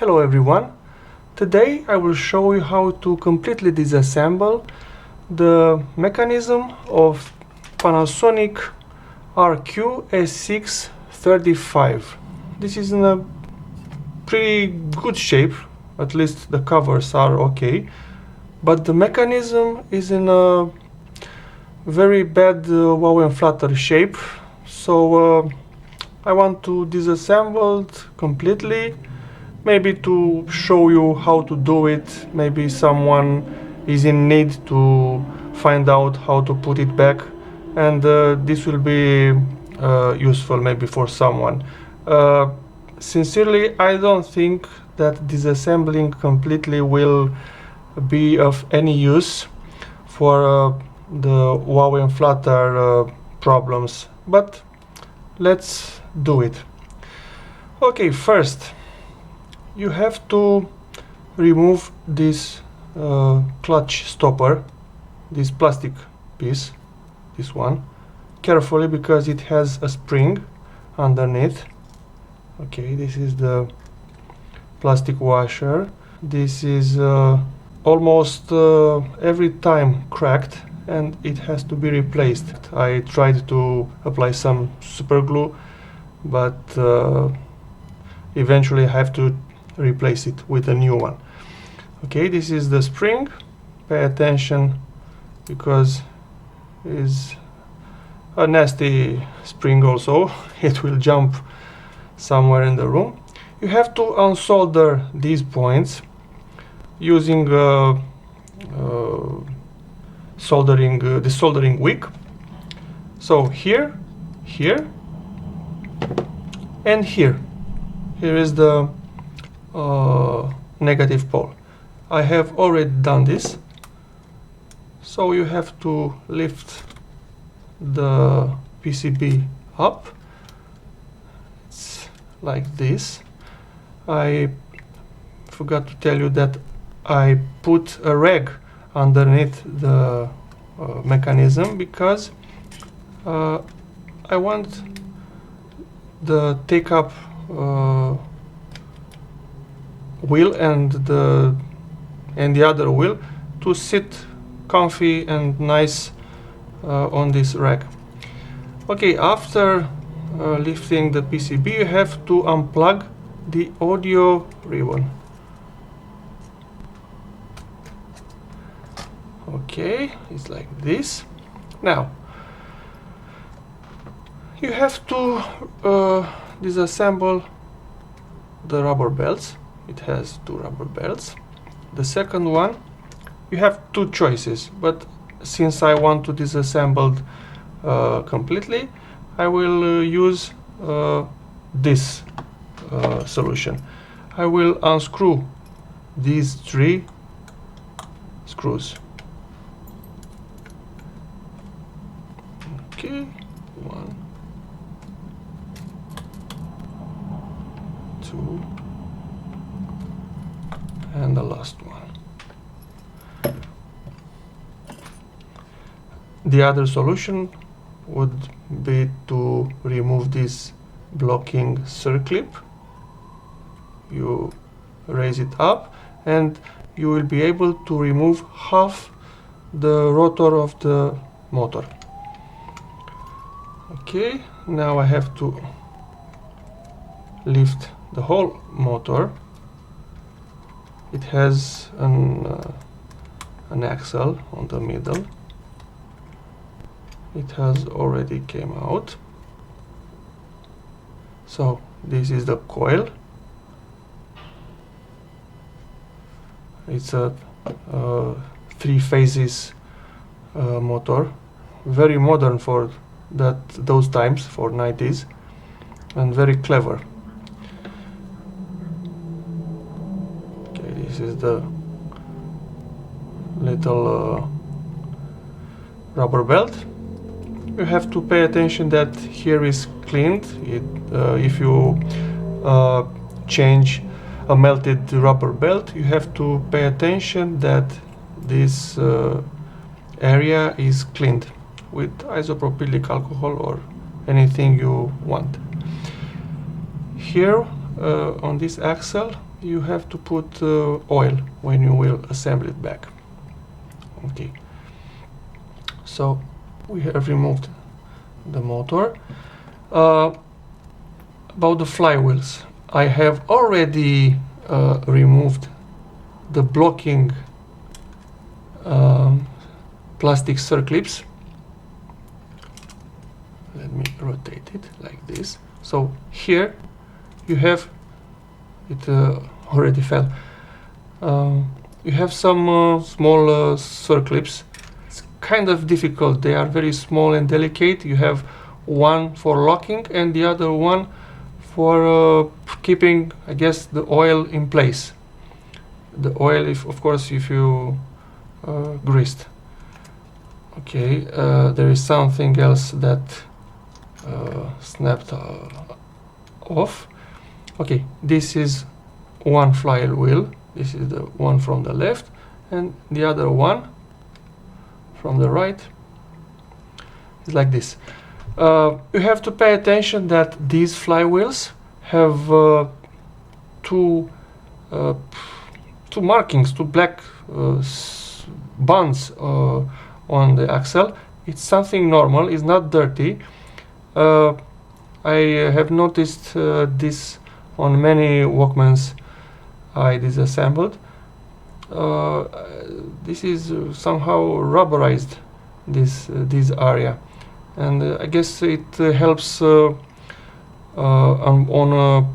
Hello everyone, today I will show you how to completely disassemble the mechanism of Panasonic RQ SX35. This is in a pretty good shape, at least the covers are okay, but the mechanism is in a very bad wow and flutter shape, so I want to disassemble it completely. Maybe to show you how to do it, maybe someone is in need to find out how to put it back, and this will be useful maybe for someone. Sincerely, I don't think that disassembling completely will be of any use for the wow and flutter problems, but let's do it. Okay, first you have to remove this clutch stopper, this plastic piece, this one, carefully because it has a spring underneath. Okay, this is the plastic washer. This is almost every time cracked and it has to be replaced. I tried to apply some super glue, but eventually I have to replace it with a new one. Okay, this is the spring. Pay attention because it's a nasty spring also. It will jump somewhere in the room. You have to unsolder these points using the soldering wick. So here, and here is the negative pole. I have already done this, so you have to lift the PCB up. It's like this. I forgot to tell you that I put a rag underneath the mechanism because I want the take-up wheel and the other wheel to sit comfy and nice on this rack. Okay, after lifting the PCB, you have to unplug the audio ribbon. Okay, it's like this. Now you have to disassemble the rubber belts. It has two rubber belts. The second one, you have two choices, but since I want to disassemble completely, I will use this solution. I will unscrew these three screws. Okay, 1, 2, and the last one. The other solution would be to remove this blocking circlip. You raise it up and you will be able to remove half the rotor of the motor. Okay, now I have to lift the whole motor. It has an axle on the middle. It has already came out. So this is the coil. It's a 3 phases motor, very modern for those times, for 90s, and very clever. Okay, this is the little rubber belt. You have to pay attention that here is cleaned. If you change a melted rubber belt, you have to pay attention that this area is cleaned with isopropylic alcohol or anything you want. Here on this axle you have to put oil when you will assemble it back. Okay, so we have removed the motor. About the flywheels, I have already removed the blocking plastic circlips. Let me rotate it like this. So here you have it already fell. You have some small circlips. It's kind of difficult. They are very small and delicate. You have one for locking and the other one for keeping, I guess, the oil in place. The oil, of course, if you greased. Okay, there is something else that snapped off. Okay, this is one flywheel. This is the one from the left, and the other one from the right is like this. You have to pay attention that these flywheels have two markings, two black bands on the axle. It's something normal, it's not dirty. I have noticed this on many Walkmans I disassembled. This is somehow rubberized, this area, and I guess it helps on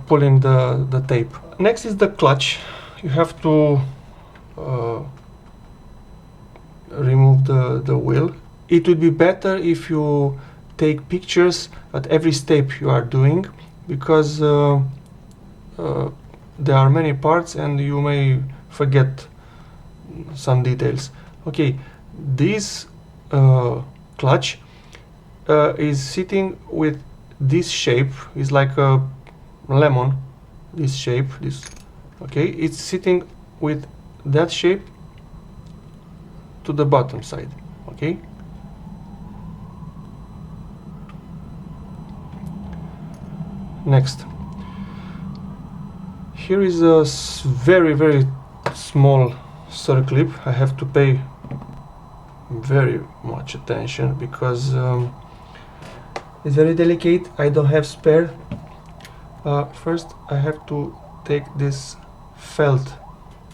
pulling the tape. Next is the clutch. You have to remove the wheel. It would be better if you take pictures at every step you are doing, because there are many parts and you may forget some details. Okay, this clutch is sitting with this shape. Is like a lemon, this shape, this. Okay, it's sitting with that shape to the bottom side. Okay, next, here is a very small circlip. I have to pay very much attention because it's very delicate. I don't have spare. First I have to take this felt.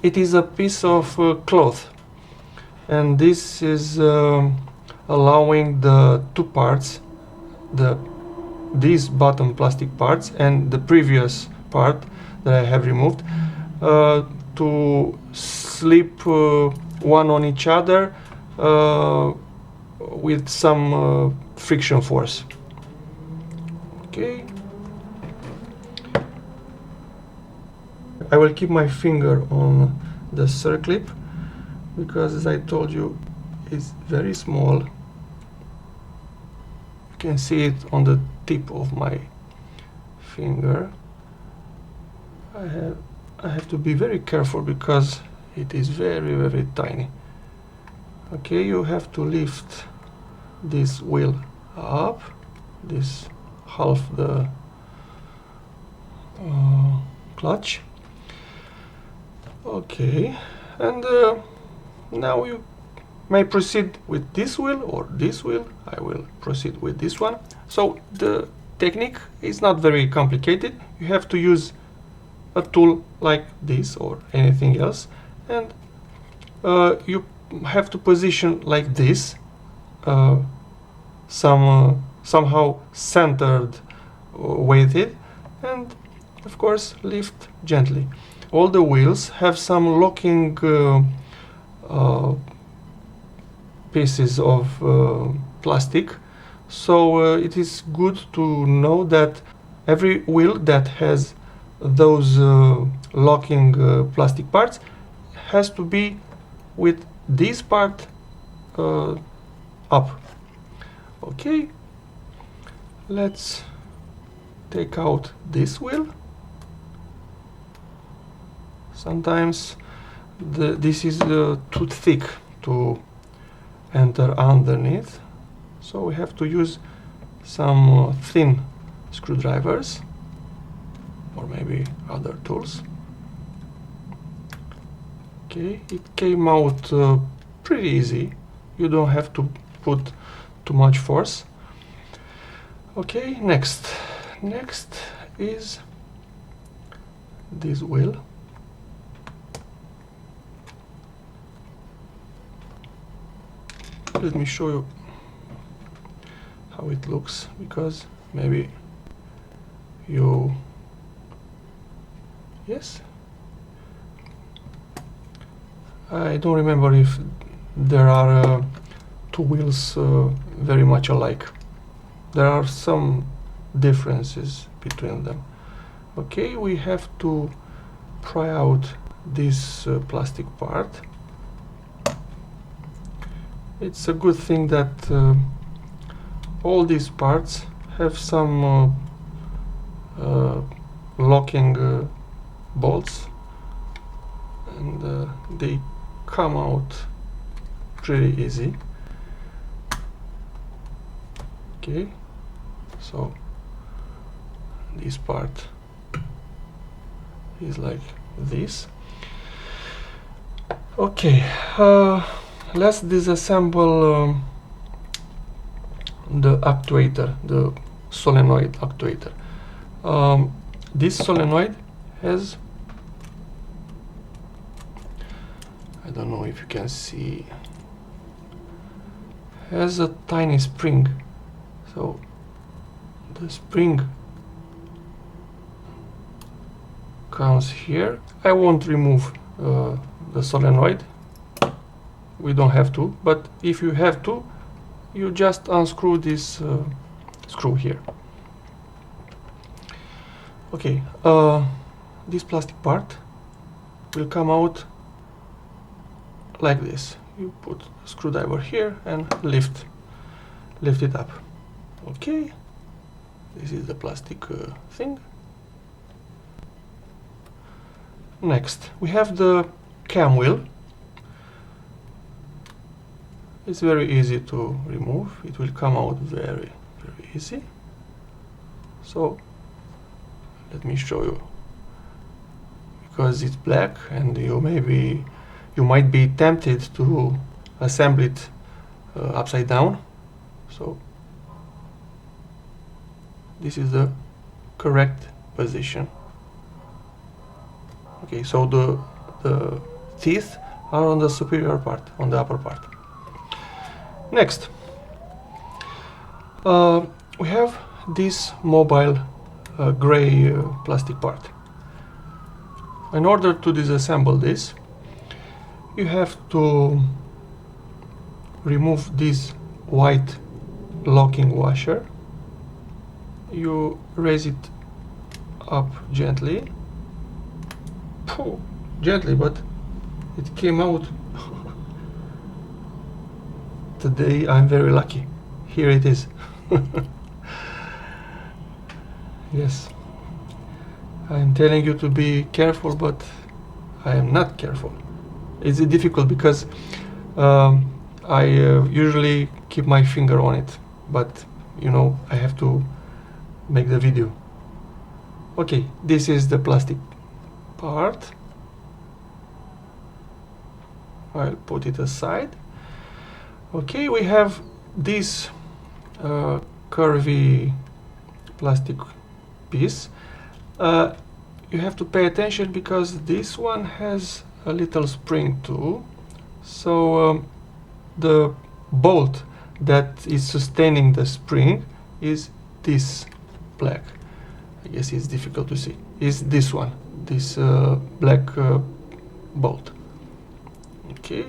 It is a piece of cloth, and this is allowing the two parts, these bottom plastic parts and the previous part that I have removed, to slip one on each other with some friction force. Okay, I will keep my finger on the circlip because, as I told you, it's very small. You can see it on the tip of my finger. I have to be very careful because it is very tiny. Okay, you have to lift this wheel up, this half the clutch. Okay, and now you may proceed with this wheel or this wheel. I will proceed with this one. So the technique is not very complicated. You have to use a tool like this or anything else, and you have to position like this, somehow centered with it, and of course lift gently. All the wheels have some locking pieces of plastic, so it is good to know that every wheel that has those locking plastic parts has to be with this part up. Okay, let's take out this wheel. Sometimes this is too thick to enter underneath, so we have to use some thin screwdrivers or maybe other tools. Okay, it came out pretty easy. You don't have to put too much force. Okay, next is this wheel. Let me show you how it looks, because maybe you... Yes? I don't remember if there are two wheels very much alike. There are some differences between them. Okay, we have to pry out this plastic part. It's a good thing that all these parts have some locking bolts, and they come out pretty easy. Okay, so this part is like this. Okay, let's disassemble the actuator, the solenoid actuator. This solenoid has, I don't know if you can see, has a tiny spring. So the spring comes here. I won't remove the solenoid. We don't have to, but if you have to, you just unscrew this screw here. Okay, this plastic part will come out like this. You put a screwdriver here and lift it up. Okay, this is the plastic thing. Next, we have the cam wheel. It's very easy to remove. It will come out very easy. So let me show you, because it's black and you might be tempted to assemble it upside down. So this is the correct position. Okay, so the teeth are on the superior part, on the upper part. Next, we have this mobile gray plastic part. In order to disassemble this, you have to remove this white locking washer. You raise it up gently. Gently, but it came out. Today I'm very lucky. Here it is. Yes, I'm telling you to be careful, but I am not careful. It's difficult because I usually keep my finger on it, but you know, I have to make the video. Okay, this is the plastic part. I'll put it aside. Okay, we have this curvy plastic piece. You have to pay attention because this one has a little spring too. So the bolt that is sustaining the spring is this black. I guess it's difficult to see. Is this one, this black bolt. Okay.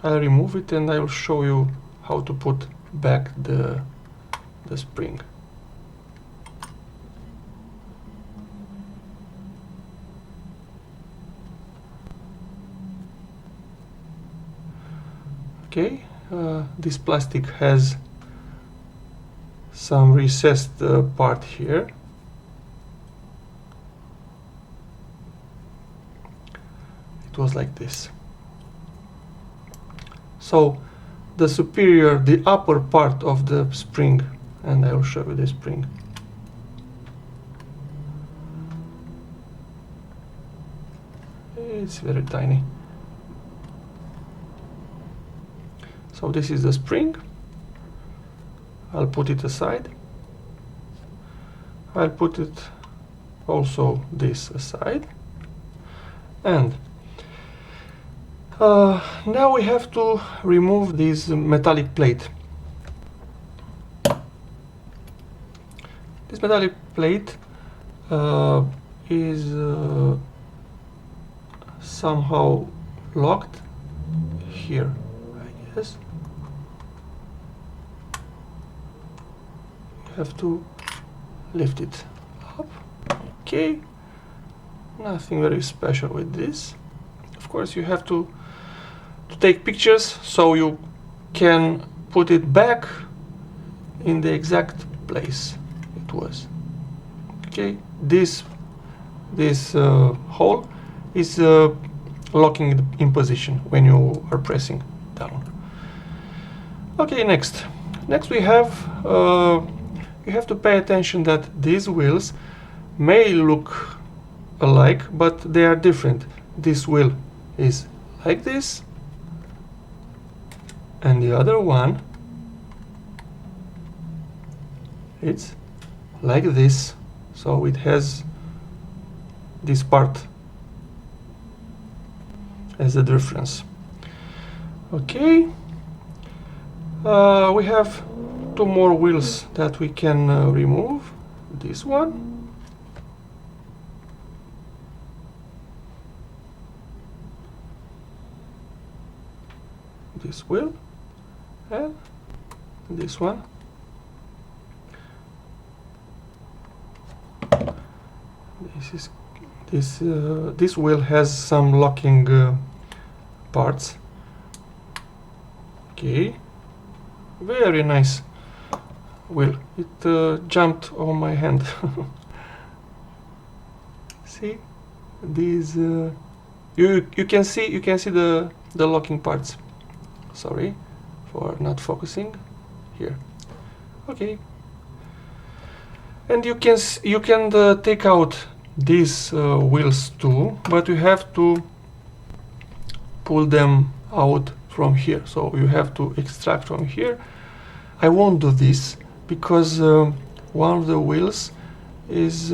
I'll remove it and I'll show you how to put back the spring. Okay, this plastic has some recessed part here. It was like this. So the upper part of the spring, and I will show you the spring. It's very tiny. So this is the spring. I'll put it aside. I'll put it also this aside. And now we have to remove this metallic plate. This metallic plate is somehow locked here, I guess. You have to lift it up. Okay, nothing very special with this. Of course, you have to take pictures so you can put it back in the exact place it was. Okay, this hole is locking it in position when you are pressing down. Okay, next we have you have to pay attention that these wheels may look alike, but they are different. This wheel is like this, and the other one, it's like this, so it has this part as a difference. Okay, we have two more wheels that we can remove. This one, this wheel, and this one. This wheel has some locking parts. Okay, very nice wheel. It jumped on my hand. See, these you can see the locking parts. Sorry for not focusing here. Okay, and you can take out these wheels too, but you have to pull them out from here, so you have to extract from here. I won't do this because one of the wheels is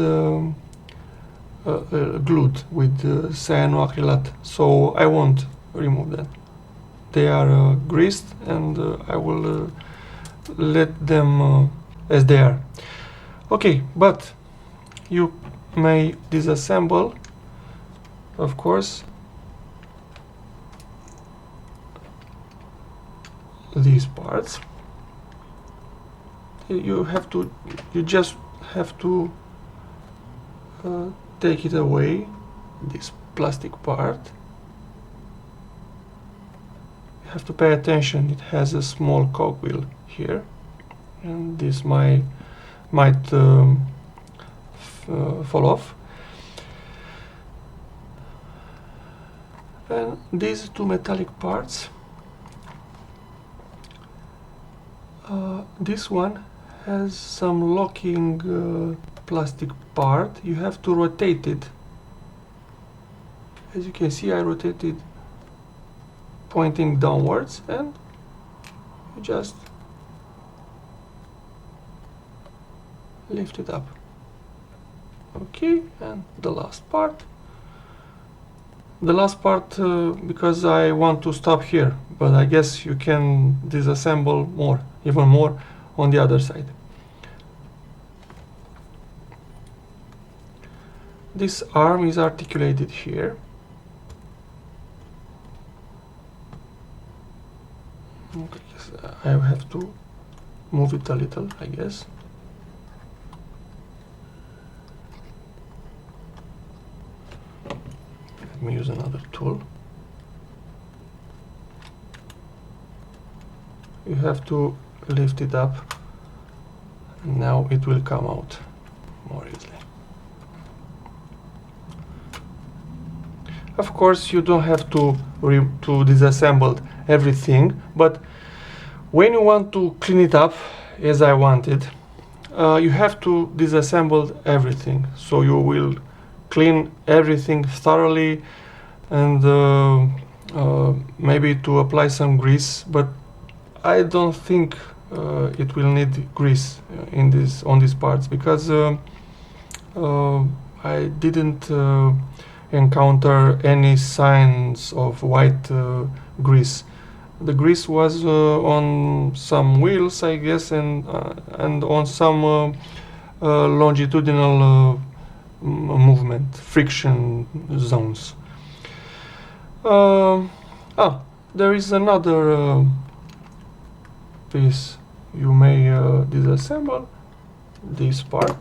glued with cyanoacrylate, so I won't remove that. They are greased, and I will let them as they are. Okay, but you may disassemble, of course, these parts. You just have to take it away, this plastic part. You have to pay attention, it has a small cogwheel here, and this might fall off. And these two metallic parts, this one has some locking plastic part. You have to rotate it. As you can see, I rotated pointing downwards, and you just lift it up. Okay, and the last part. Because I want to stop here, but I guess you can disassemble even more on the other side. This arm is articulated here. Okay, I have to move it a little, I guess. Let me use another tool. You have to lift it up. Now it will come out more easily. Of course, you don't have to disassemble everything, but when you want to clean it up, as I wanted, you have to disassemble everything. So you will clean everything thoroughly, and maybe to apply some grease, but I don't think it will need grease on these parts, because I didn't encounter any signs of white grease. The grease was on some wheels, I guess, and on some longitudinal movement, friction zones. There is another piece you may disassemble. This part,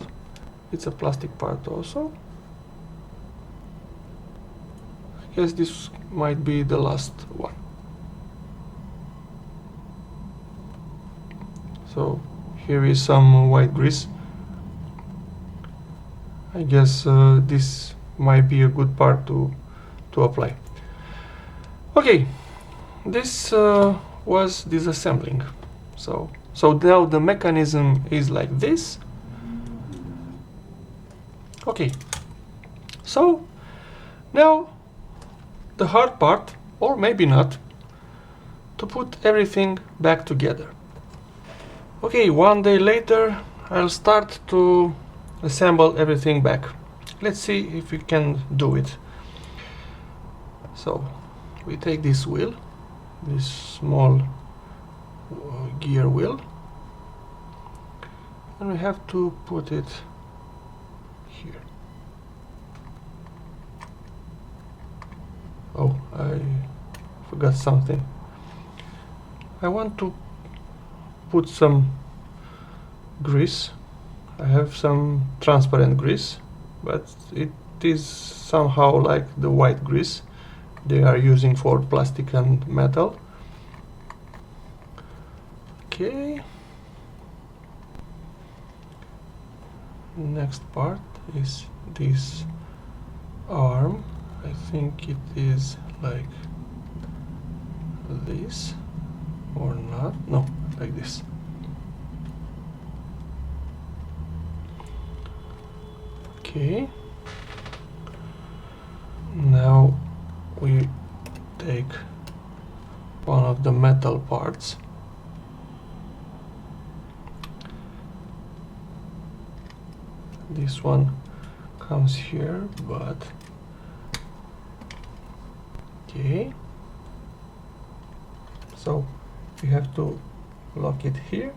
it's a plastic part also. I guess this might be the last one. So here is some white grease. I guess this might be a good part to apply. Okay, this was disassembling. So now the mechanism is like this. Okay, so now the hard part, or maybe not, to put everything back together. Okay, one day later I'll start to assemble everything back. Let's see if we can do it. So we take this wheel, this small gear wheel, and we have to put it here. Oh, I forgot something. I want to put some grease. I have some transparent grease, but it is somehow like the white grease they are using for plastic and metal. Okay. Next part is this arm. I think it is like this, or not. No, like this. Okay. Now we take one of the metal parts. This one comes here, but okay. So we have to lock it here,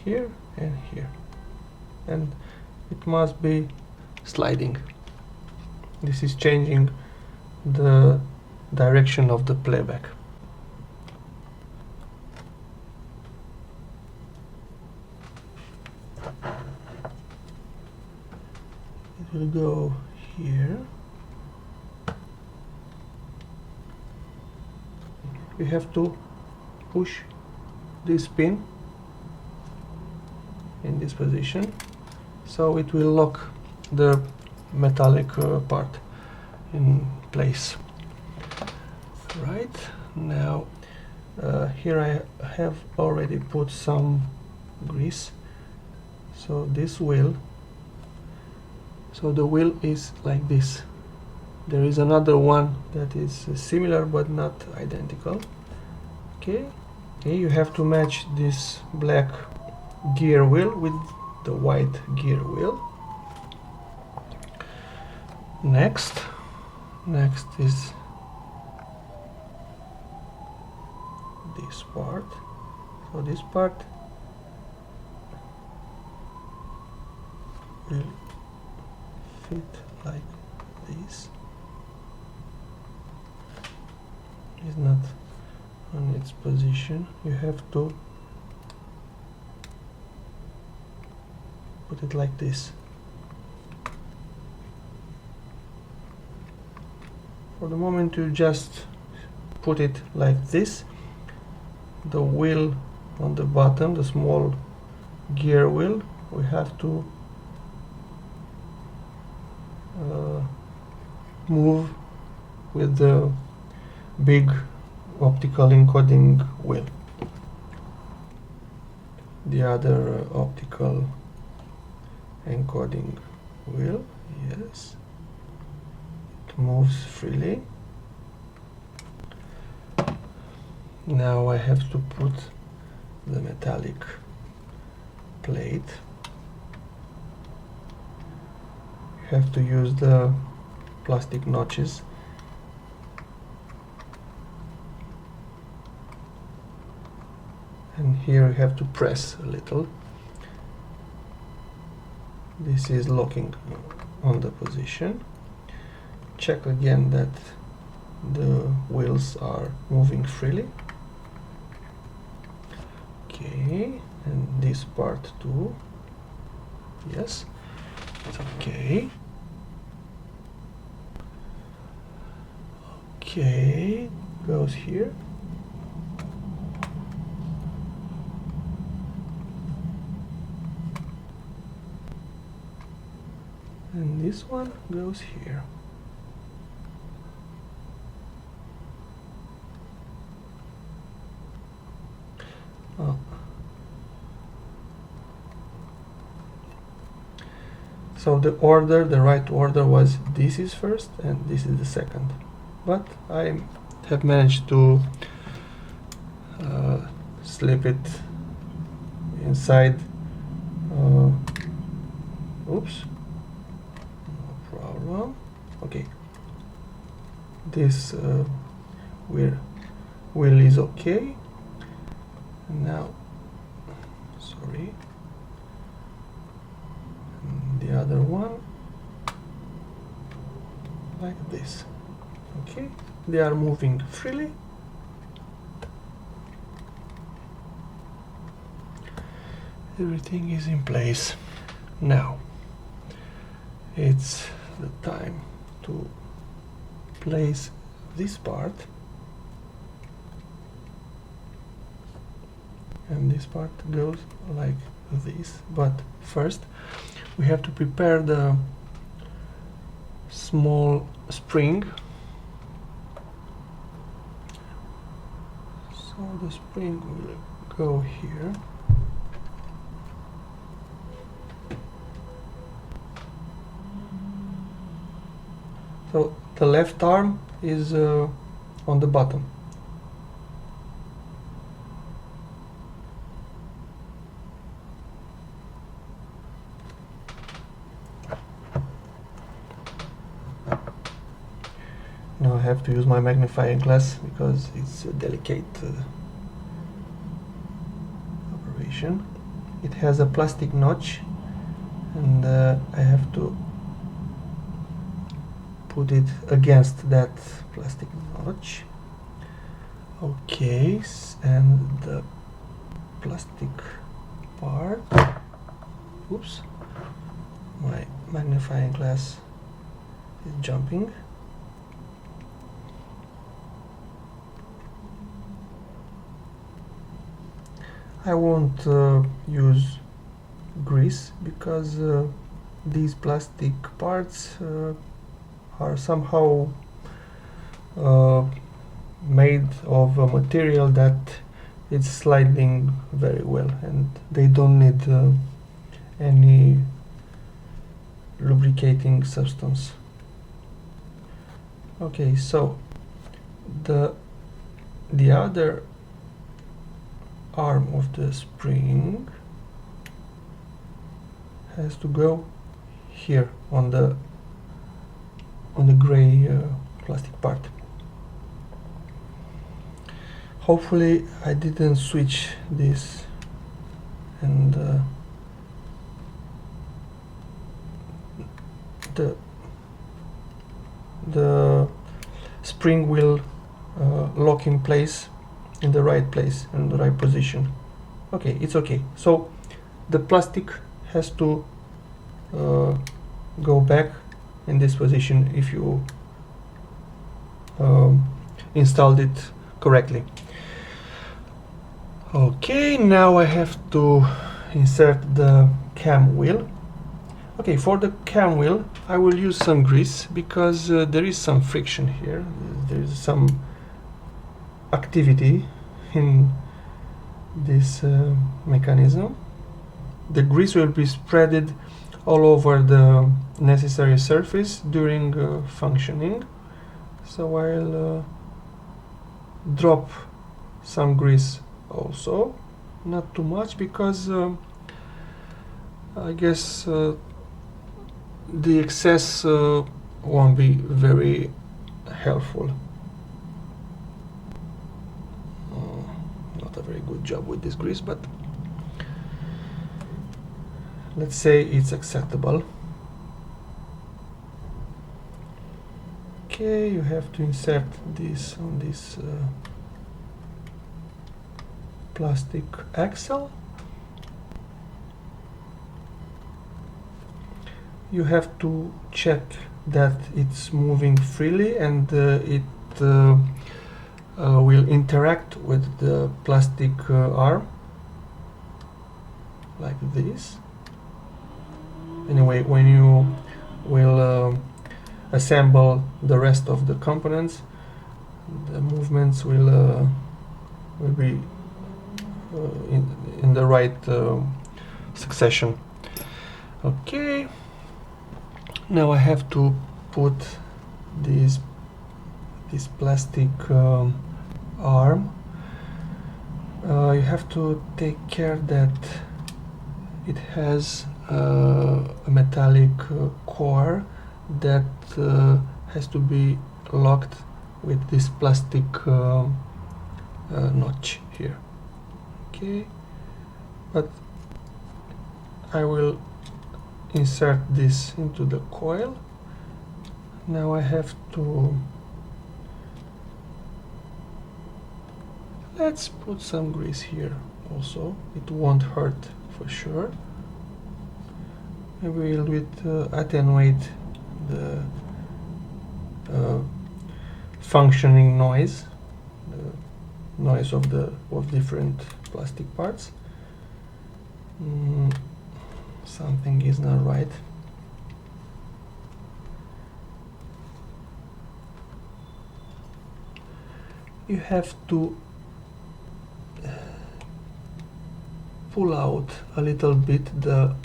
here, and here, and it must be sliding. This is changing the direction of the playback. It will go here. We have to push this pin in this position, so it will lock the metallic part in place. Right, now here I have already put some grease. So this wheel, so the wheel is like this. There is another one that is similar but not identical. Okay, you have to match this black gear wheel with the white gear wheel. Next is this part. So this part will fit like this. It's not on its position. You have to put it like this. For the moment you just put it like this. The wheel on the bottom, the small gear wheel, we have to move with the big optical encoding wheel. The other optical encoding wheel, yes, it moves freely. Now I have to put the metallic plate. You have to use the plastic notches. And here you have to press a little. This is locking on the position. Check again that the wheels are moving freely. Okay, and this part too. Yes, it's okay. Okay, goes here. And this one goes here. Oh. So the right order was this is first and this is the second. But I have managed to slip it inside. Oops. Okay, this wheel is okay. Now, sorry, and the other one like this. Okay, they are moving freely. Everything is in place. Now it's the time to place this part, and this part goes like this. But first we have to prepare the small spring. So the spring will go here. So the left arm is on the bottom. Now I have to use my magnifying glass because it's a delicate operation. It has a plastic notch, and I have to put it against that plastic notch. Okay, and the plastic part. Oops, my magnifying glass is jumping. I won't use grease because these plastic parts are somehow made of a material that is sliding very well, and they don't need any lubricating substance. Okay, so the other arm of the spring has to go here on the gray plastic part. Hopefully I didn't switch this, and the spring will lock in place, in the right place, in the right position. Okay, it's okay. So the plastic has to go back in this position if you installed it correctly. Okay, now I have to insert the cam wheel. Okay, for the cam wheel I will use some grease because there is some friction here. There is some activity in this mechanism. The grease will be spreaded all over the necessary surface during functioning. So I'll drop some grease also, not too much, because I guess the excess won't be very helpful. Not a very good job with this grease, but let's say it's acceptable. Okay, you have to insert this on this plastic axle. You have to check that it's moving freely and it will interact with the plastic arm like this. Anyway, when you will assemble the rest of the components, the movements will be in the right succession. Okay, now I have to put this plastic arm. You have to take care that it has a metallic core that has to be locked with this plastic notch here. Okay, but I will insert this into the coil. Now I have to, let's put some grease here also, it won't hurt for sure. Maybe we'll attenuate the functioning noise, the noise of different plastic parts. Something is not right. You have to pull out a little bit the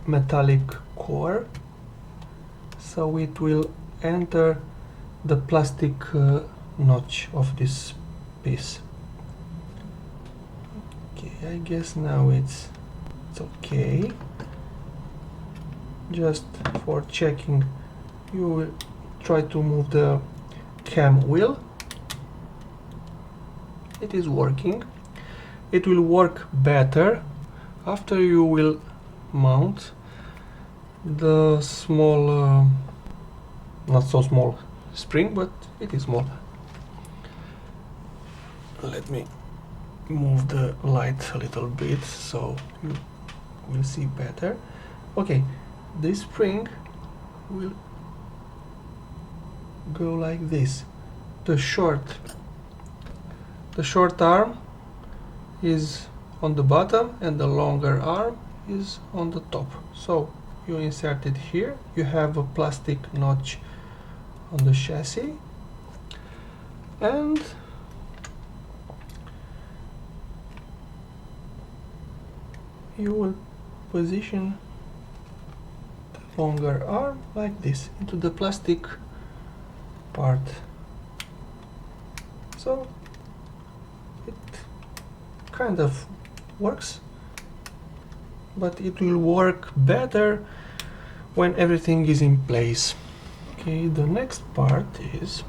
metallic core so it will enter the plastic notch of this piece. Okay, I guess now it's okay. Just for checking, you will try to move the cam wheel. It is working. It will work better after you will mount the small, not so small spring, but it is small. Let me move the light a little bit so you will see better. Okay, this spring will go like this. The short arm is on the bottom and the longer arm is on the top. So you insert it here. You have a plastic notch on the chassis, and you will position the longer arm like this into the plastic part. So it kind of works, but it will work better when everything is in place. Okay, the next part is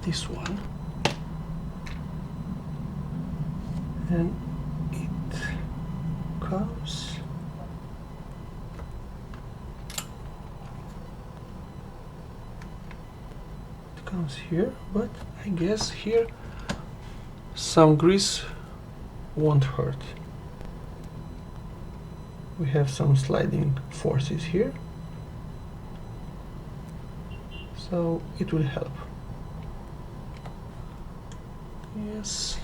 this one, and it comes here, but I guess here some grease won't hurt. We have some sliding forces here, so it will help. Yes.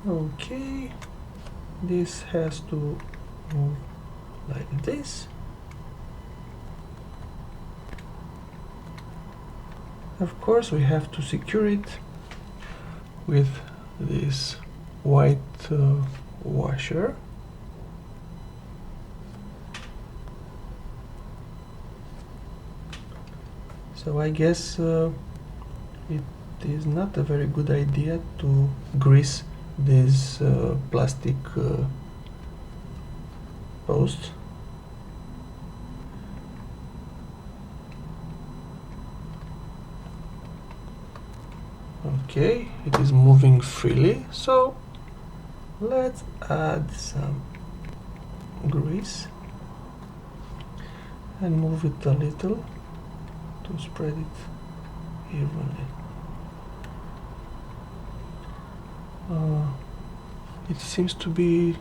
Okay, this has to move like this. Of course, we have to secure it with this white washer. So I guess it is not a very good idea to grease this plastic post. Okay, it is moving freely, so let's add some grease and move it a little to spread it evenly. It seems to be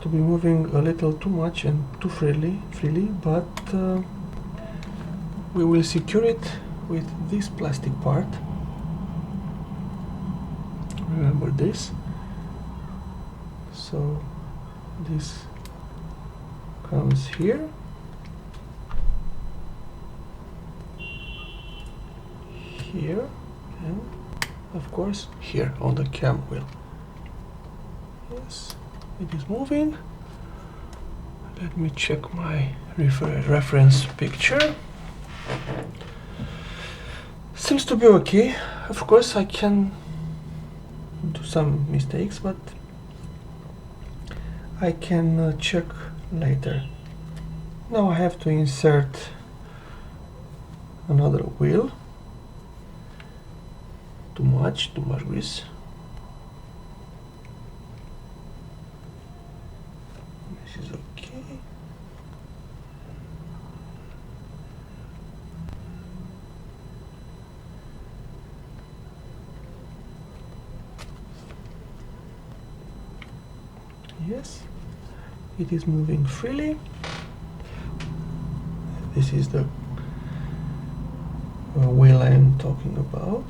moving a little too much and too freely, but we will secure it with this plastic part. Remember this. So this comes here, here, and of course here on the cam wheel. Yes, it is moving. Let me check my reference picture. Seems to be okay. Of course I can do some mistakes, but I can check later. Now I have to insert another wheel. Too much grease. This is okay. Yes, it is moving freely. This is the wheel I am talking about.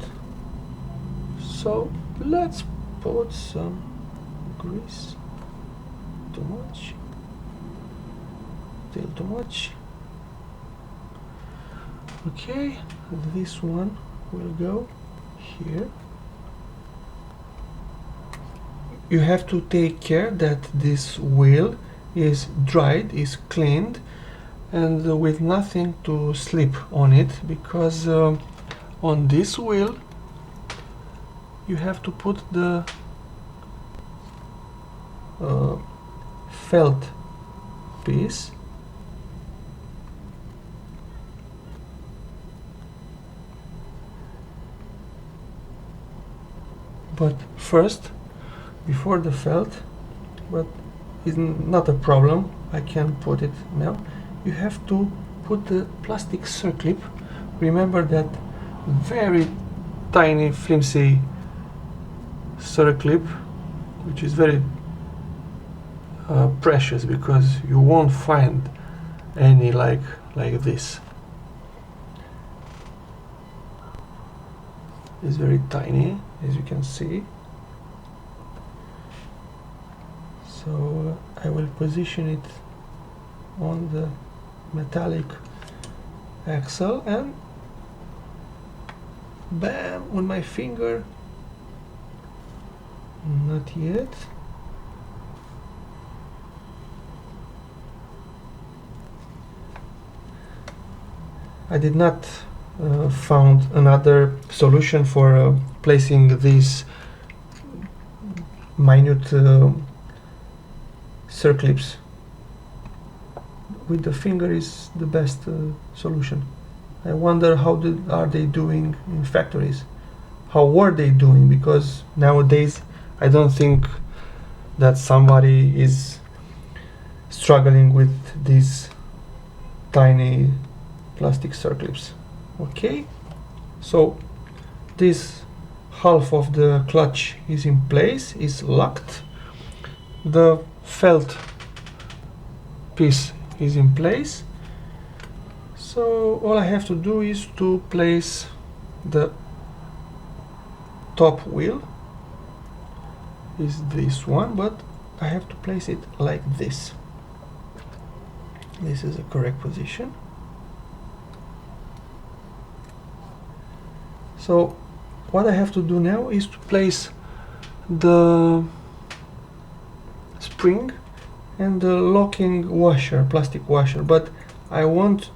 So let's put some grease. Too much. Still too much. Okay, this one will go here. You have to take care that this wheel is dried, is cleaned, and with nothing to slip on it, because on this wheel you have to put the felt piece. But first, before the felt, but it's not a problem, I can put it now. You have to put the plastic circlip. Remember that very tiny flimsy circlip, which is very precious, because you won't find any like this. It's very tiny, as you can see. So I will position it on the metallic axle and bam, on my finger. Not yet. I did not found another solution for placing these minute circlips. With the finger is the best solution. I wonder how are they doing in factories? How were they doing? Because nowadays I don't think that somebody is struggling with these tiny plastic circlips. Okay, so this half of the clutch is in place, is locked. The felt piece is in place. So all I have to do is to place the top wheel is this one, but I have to place it like this. This is the correct position. So what I have to do now is to place the spring and the locking washer, plastic washer, but I won't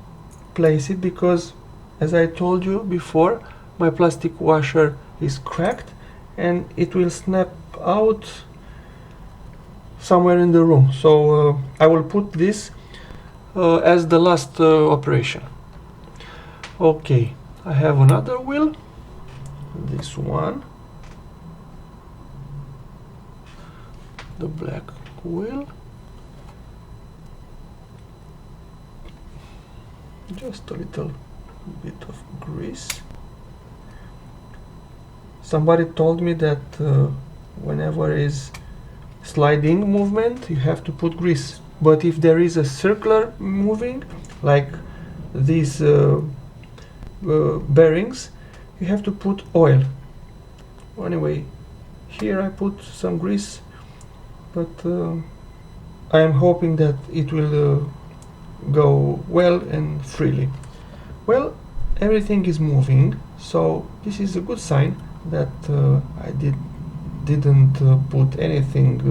place it because, as I told you before, my plastic washer is cracked and it will snap out somewhere in the room. So I will put this as the last operation. Okay, I have another wheel, this one, the black wheel, just a little bit of grease. Somebody told me that whenever is sliding movement you have to put grease, but if there is a circular moving like these bearings, you have to put oil. Anyway, here I put some grease, but I am hoping that it will go well and freely. Well, everything is moving, so this is a good sign that I didn't put anything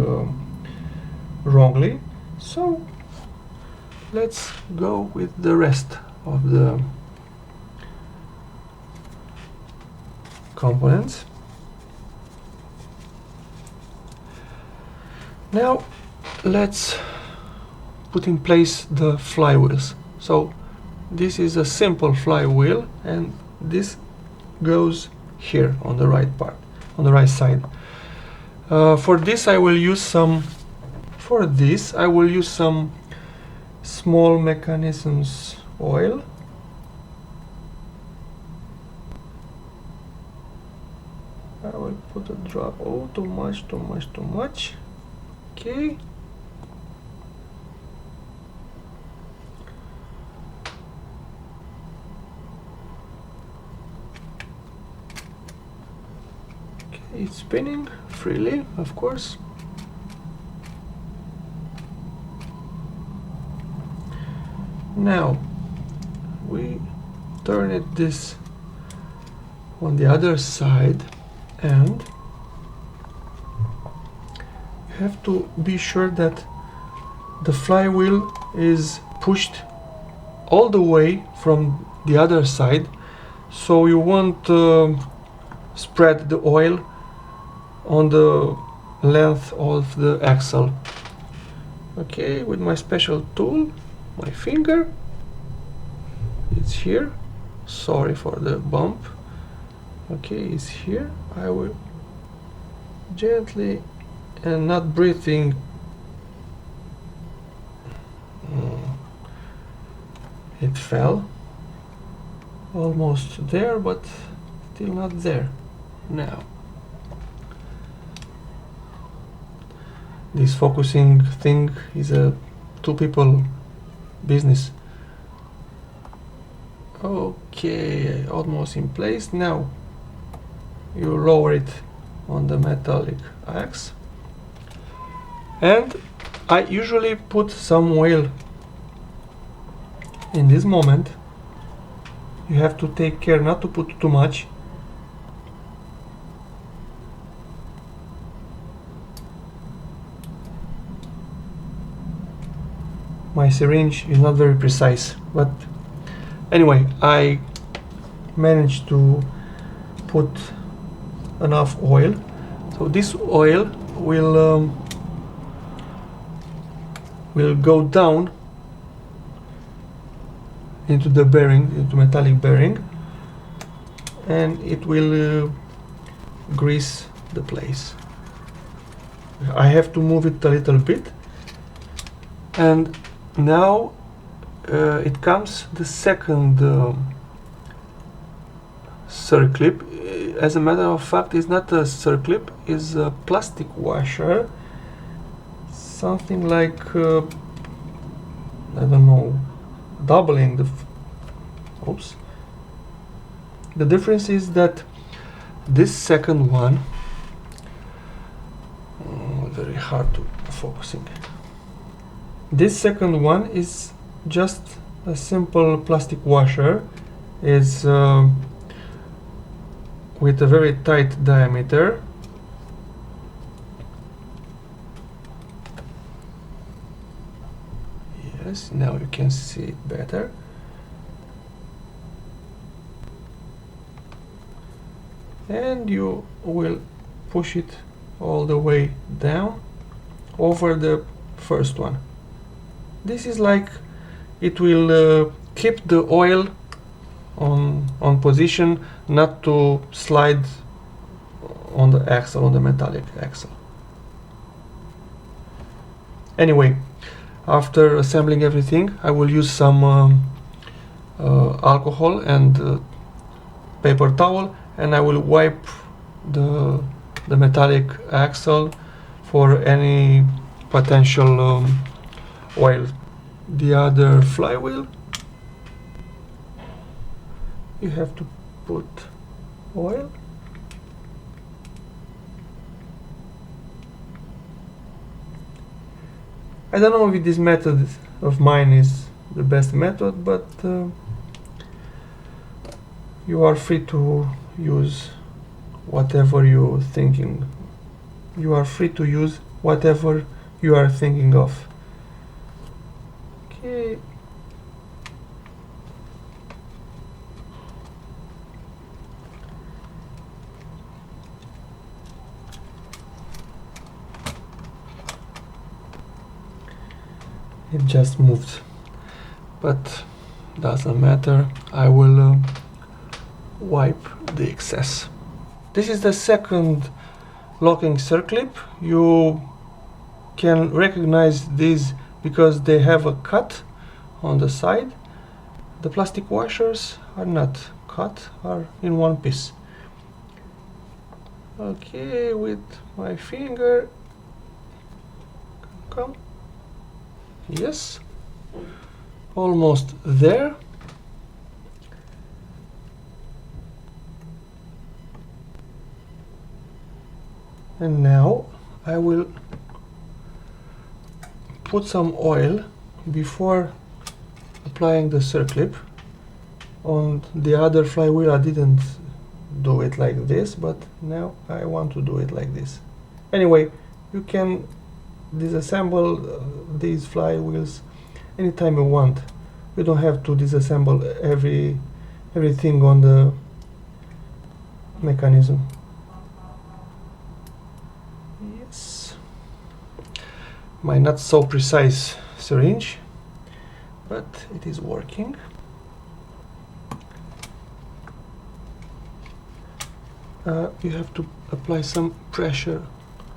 wrongly. So let's go with the rest of the components. Now let's put in place the flywheels. So this is a simple flywheel and this goes here on the right part, on the right side. For this I will use some small mechanisms oil. I will put a drop. Oh, too much. Okay. It's spinning freely, of course. Now we turn it this on the other side, and you have to be sure that the flywheel is pushed all the way from the other side, so you won't spread the oil on the length of the axle. Okay, with my special tool, my finger, it's here. Sorry for the bump. Okay, it's here. I will gently and not breathing. It fell. Almost there, but still not there. Now this focusing thing is a two people business. Okay, almost in place. Now you lower it on the metallic axe, and I usually put some oil in this moment. You have to take care not to put too much. My syringe is not very precise, but anyway, I managed to put enough oil. So this oil will go down into the bearing, into metallic bearing, and it will grease the place. I have to move it a little bit, and now it comes the second circlip. As a matter of fact, it's not a circlip, it's a plastic washer, something like I don't know, doubling the oops. The difference is that this second one hard to focusing. This second one is just a simple plastic washer. It's with a very tight diameter. Yes, now you can see it better. And you will push it all the way down over the first one. This is like it will keep the oil on position, not to slide on the axle, on the metallic axle. Anyway, after assembling everything, I will use some alcohol and paper towel, and I will wipe the metallic axle for any potential oil. The other flywheel, you have to put oil. I don't know if this method of mine is the best method, but you are free to use whatever you're thinking. You are free to use whatever you are thinking of. Okay. It just moved, but doesn't matter. I will wipe the excess. This is the second locking circlip. You can recognize these because they have a cut on the side. The plastic washers are not cut, are in one piece. Okay, with my finger, come. Yes, almost there. And now I will put some oil before applying the circlip. On the other flywheel I didn't do it like this, but now I want to do it like this. Anyway, you can disassemble these flywheels anytime you want. You don't have to disassemble everything on the mechanism. Yes, my not so precise syringe, but it is working. You have to apply some pressure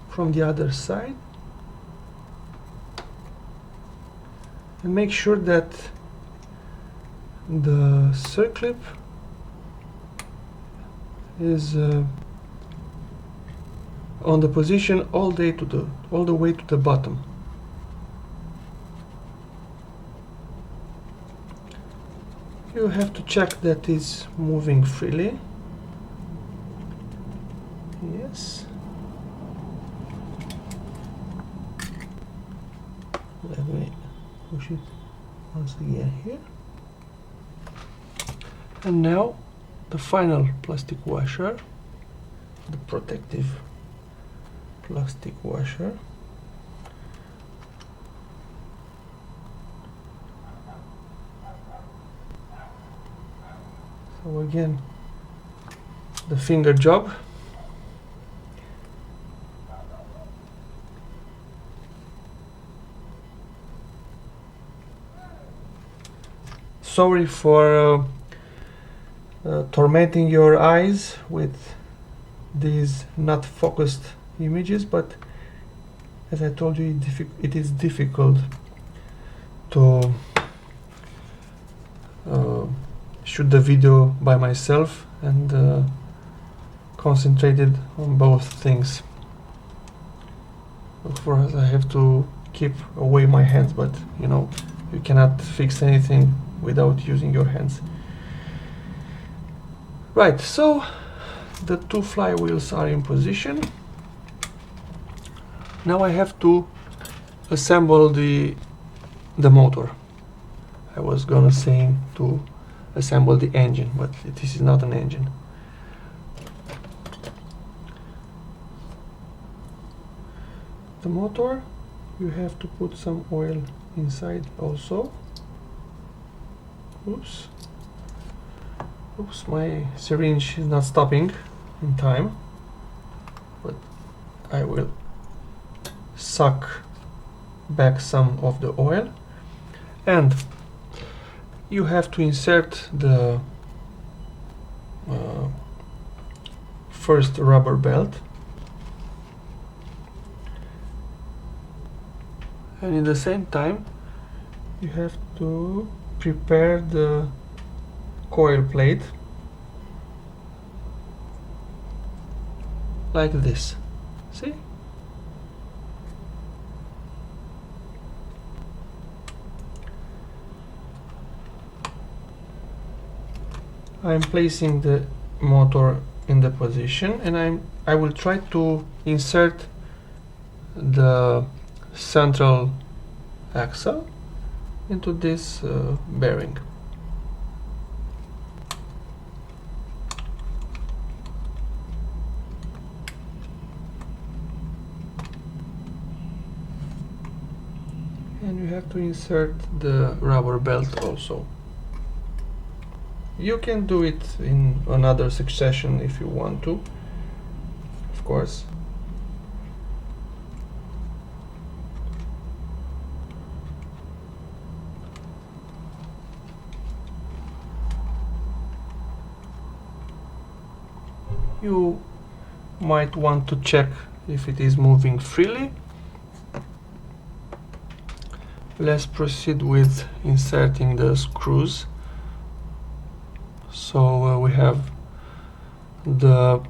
from the other side and make sure that the circlip is on the position all the way to the bottom. You have to check that it's moving freely. Yes. Let me push it once again here. And now the final plastic washer, the protective plastic washer. So again, the finger job. Sorry for tormenting your eyes with these not focused images, but as I told you, it is difficult to shoot the video by myself and concentrated on both things. Of course, I have to keep away my hands, but you know, you cannot fix anything without using your hands. Right, so the two flywheels are in position. Now I have to assemble the motor. I was gonna say to assemble the engine, but this is not an engine. The motor, you have to put some oil inside also. Oops, my syringe is not stopping in time, but I will suck back some of the oil, and you have to insert the first rubber belt, and in the same time you have to prepare the coil plate like this. See? I'm placing the motor in the position, and I will try to insert the central axle into this bearing. And you have to insert the rubber belt also. You can do it in another succession if you want to, of course. You might want to check if it is moving freely. Let's proceed with inserting the screws. So we have the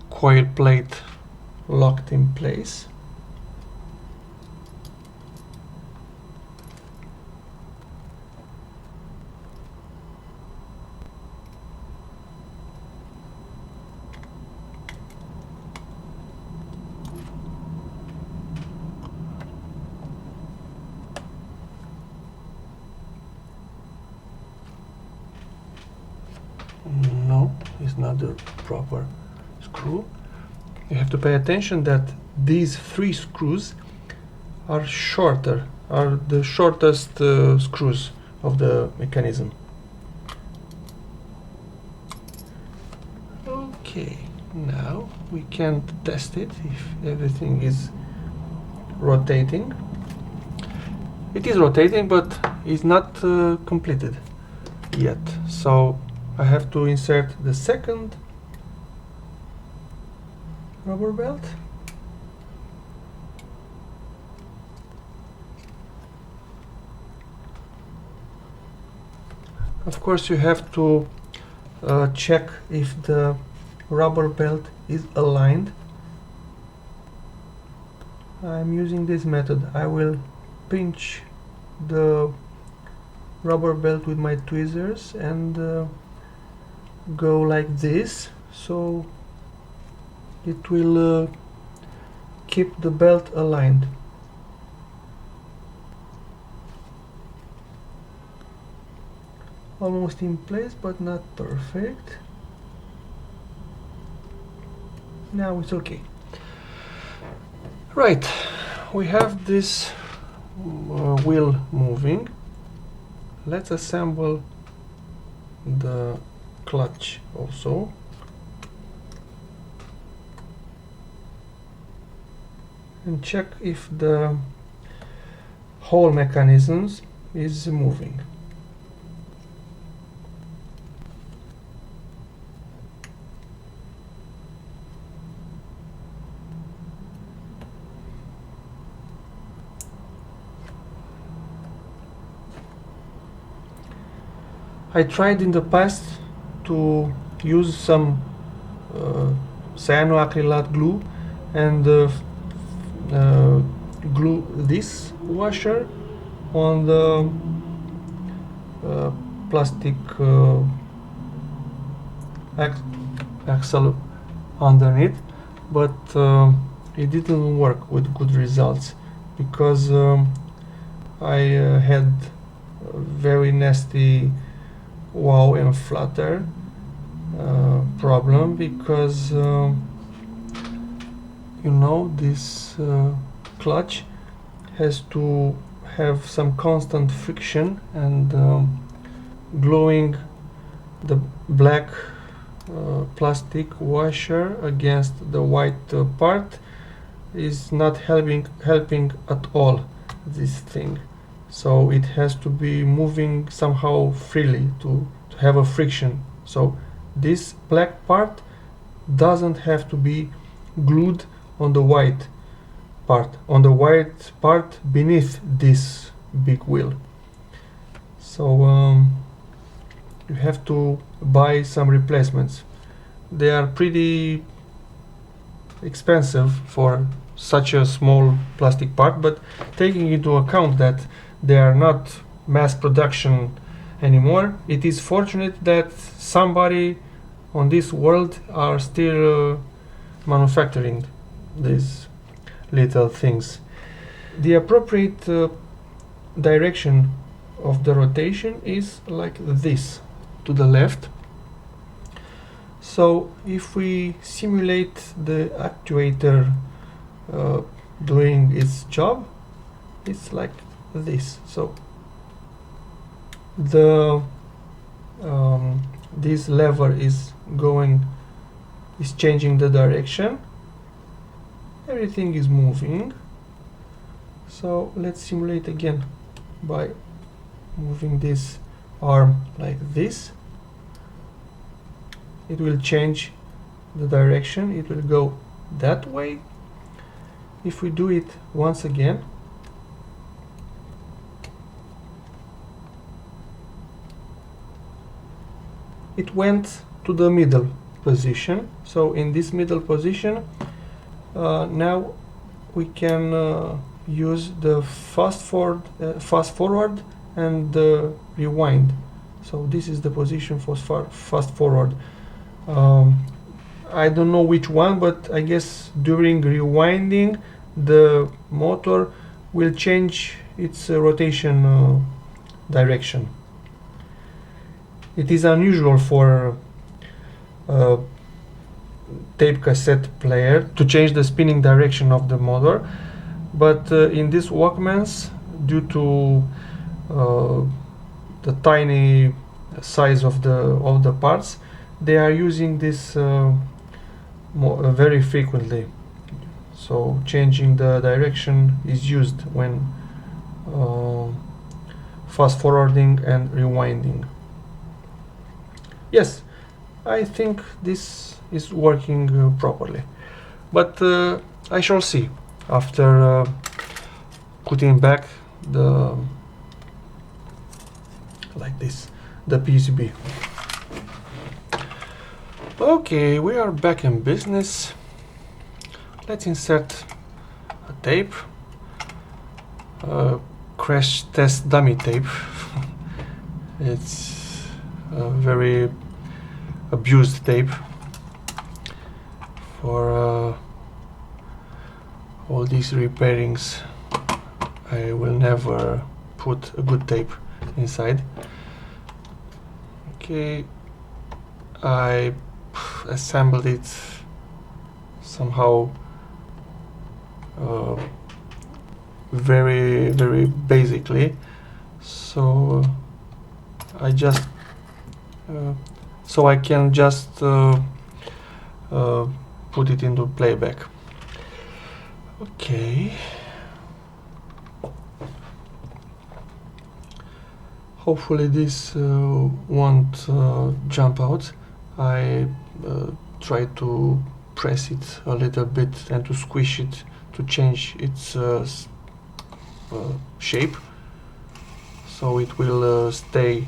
coil plate locked in place. No, it's not the proper screw. You have to pay attention that these three screws are shorter, are the shortest screws of the mechanism. Okay, now we can test it if everything is rotating. It is rotating, but it's not completed yet. So I have to insert the second rubber belt. Of course, you have to check if the rubber belt is aligned. I'm using this method. I will pinch the rubber belt with my tweezers and go like this, so it will keep the belt aligned. Almost in place, but not perfect. Now it's okay. Right, we have this wheel moving. Let's assemble the clutch also. And check if the whole mechanism is moving. I tried in the past to use some cyanoacrylate glue and glue this washer on the plastic axle underneath, but it didn't work with good results, because I had a very nasty wow and flutter problem, because you know, this clutch has to have some constant friction, and gluing the black plastic washer against the white part is not helping at all this thing. So it has to be moving somehow freely to have a friction. So this black part doesn't have to be glued on the white part beneath this big wheel. So you have to buy some replacements. They are pretty expensive for such a small plastic part, but taking into account that they are not mass production anymore, it is fortunate that somebody on this world are still manufacturing these little things. The appropriate direction of the rotation is like this, to the left. So if we simulate the actuator doing its job, it's like this. So the this lever is changing the direction. Everything is moving. So let's simulate again by moving this arm like this. It will change the direction, it will go that way. If we do it once again, it went to the middle position. So in this middle position, now we can use the fast forward and the rewind. So this is the position for fast forward. I don't know which one, but I guess during rewinding the motor will change its rotation direction. It is unusual for a tape cassette player to change the spinning direction of the motor, but in these Walkmans, due to the tiny size of the parts, they are using this very frequently. So changing the direction is used when fast forwarding and rewinding. Yes, I think this is working properly, but I shall see after putting back the like this the PCB. Okay, we are back in business. Let's insert a tape, crash test dummy tape. It's a very abused tape for all these repairings. I will never put a good tape inside. Okay, I assembled it somehow very basically, so I just so I can just put it into playback. Okay, hopefully this won't jump out. I try to press it a little bit and to squish it to change its shape, so it will stay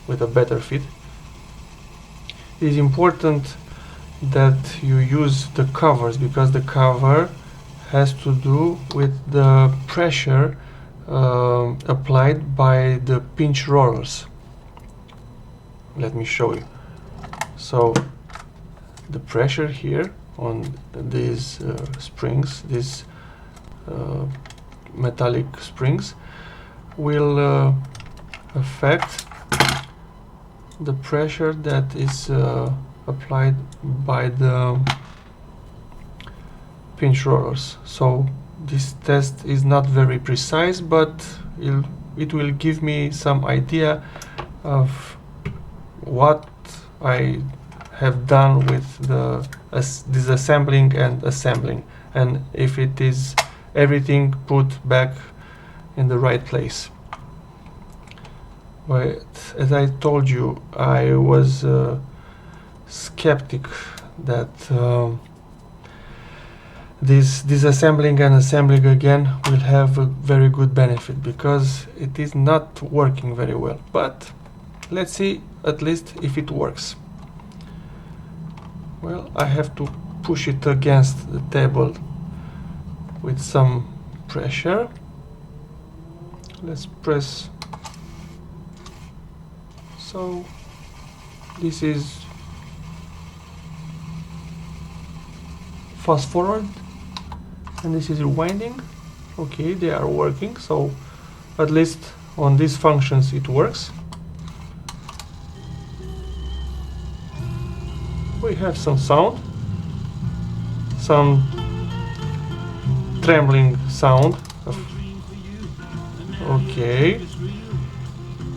with a better fit. It is important that you use the covers, because the cover has to do with the pressure applied by the pinch rollers. Let me show you. So the pressure here on these springs, these metallic springs, will affect the pressure that is applied by the pinch rollers. So this test is not very precise, but it will give me some idea of what I have done with the disassembling and assembling, and if it is everything put back in the right place. But as I told you, I was skeptic that this disassembling and assembling again will have a very good benefit, because it is not working very well. But let's see at least if it works. Well, I have to push it against the table with some pressure. Let's press. So this is fast forward and this is rewinding. Okay, they are working, so at least on these functions it works. We have some sound, some trembling sound. Okay,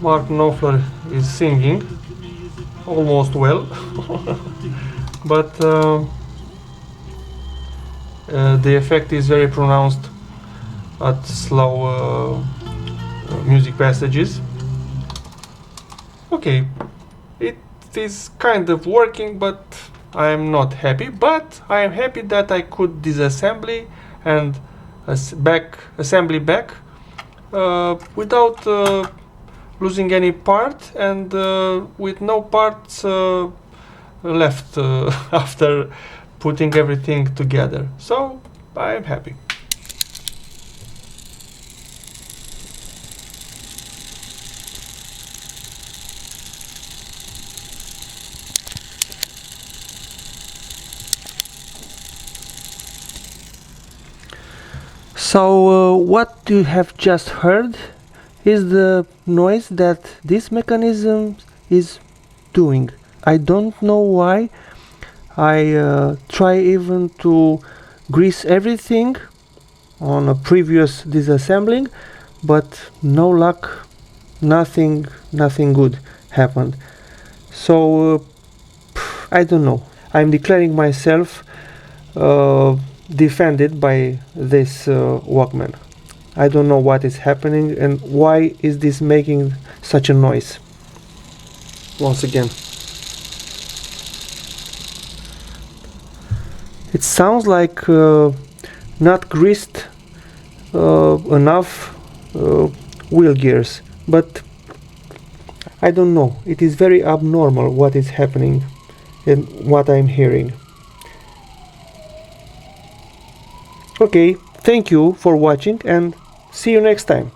Mark Knopfler is singing almost well, but the effect is very pronounced at slow music passages. Okay, it is kind of working, but I am not happy. But I am happy that I could disassembly and assembly back without losing any part, and with no parts left after putting everything together. So I am happy. So what you have just heard is the noise that this mechanism is doing. I don't know why. I try even to grease everything on a previous disassembling, but no luck, nothing good happened. So I don't know. I'm declaring myself defended by this Walkman. I don't know what is happening and why is this making such a noise. Once again, it sounds like not greased enough wheel gears, but I don't know. It is very abnormal what is happening and what I'm hearing. Okay, thank you for watching and see you next time.